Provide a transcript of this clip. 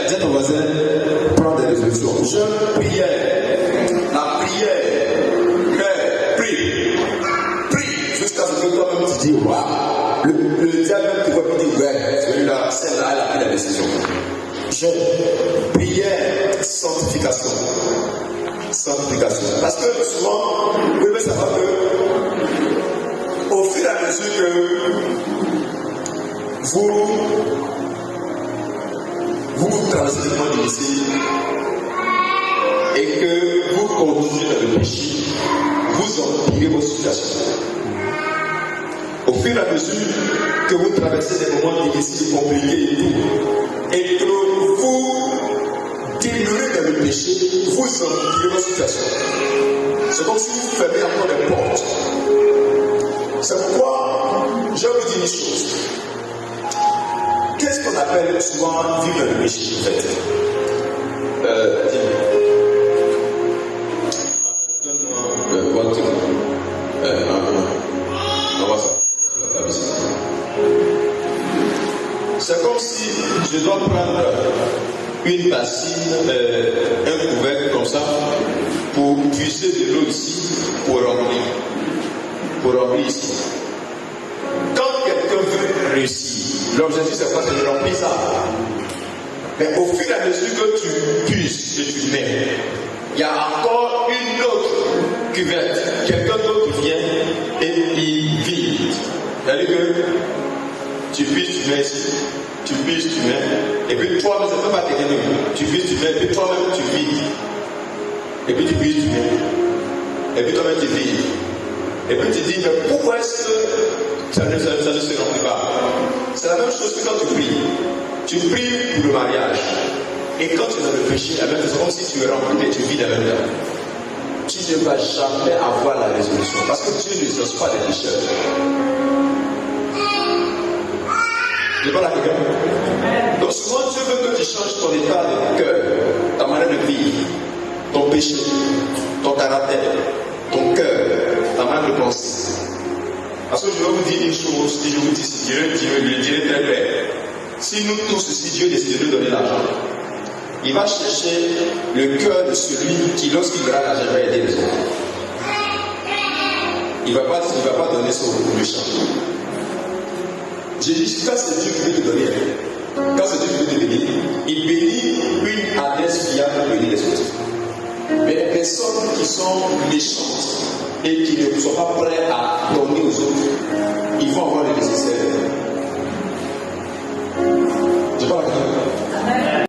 Dis à ton voisin, prends des résolutions. Je priais. La prière. Prie. Jusqu'à ce que toi-même tu dis, waouh. Le diable te voit et dit, ouais, celui-là, celle-là, elle a pris la décision. Prière, sanctification. Parce que souvent, vous devez savoir que, au fur et à mesure que vous traversez des moments difficiles et que vous conduisez dans le péché, vous empirez vos situations. Au fur et à mesure que vous traversez des moments difficiles, compliqués et que vous demeurez dans le péché, vous empirez vos situations. C'est comme si vous fermez encore des portes. C'est pourquoi je vous dis une chose. Qu'est-ce qu'on appelle souvent vivre le péché en fait? Donne-moi votre on va ça. C'est comme si je dois prendre une bassine, un couvercle comme ça, pour puiser de l'eau ici, pour remplir ici. Quand quelqu'un veut réussir, l'objectif c'est quoi? C'est de remplir ça. Mais au fur et à mesure que tu puisses, que tu mets, il y a encore une autre cuvette. Quelqu'un d'autre vient et il vide. C'est-à-dire que tu puisses, tu mets ici, tu puisses, tu mets, et puis toi-même, ça ne peut pas t'aider. Tu puisses, tu mets, et puis toi-même, tu vides. Et puis tu puisses, tu mets, et puis toi-même, tu vides. Et puis tu dis, mais pourquoi est-ce que ça ne se remplit pas? C'est la même chose que quand tu pries. Tu pries pour le mariage. Et quand tu es dans le péché, c'est comme si tu es rempli et tu vis la même temps. Tu ne vas jamais avoir la résolution. Parce que Dieu ne cherche pas les pécheurs. Je parle à quelqu'un. Donc souvent Dieu veut que tu changes ton état de cœur, ta manière de vivre, ton péché, ton caractère, ton cœur, ta manière de penser. Parce que je vais vous dire une chose, si je vous dis, si Dieu le dirait très clair. Si nous tous, si Dieu décide de nous donner l'argent, il va chercher le cœur de celui qui, lorsqu'il verra l'argent, va aider les autres. Il ne va pas donner son méchant. J'ai dit, quand c'est Dieu qui veut te donner, quand c'est Dieu qui veut te bénir, il bénit une adresse fiable pour bénir les autres. Mais les personnes qui sont méchantes et qui ne sont pas prêts à donner aux autres, ils vont avoir le nécessaire. Je parle à quelqu'un.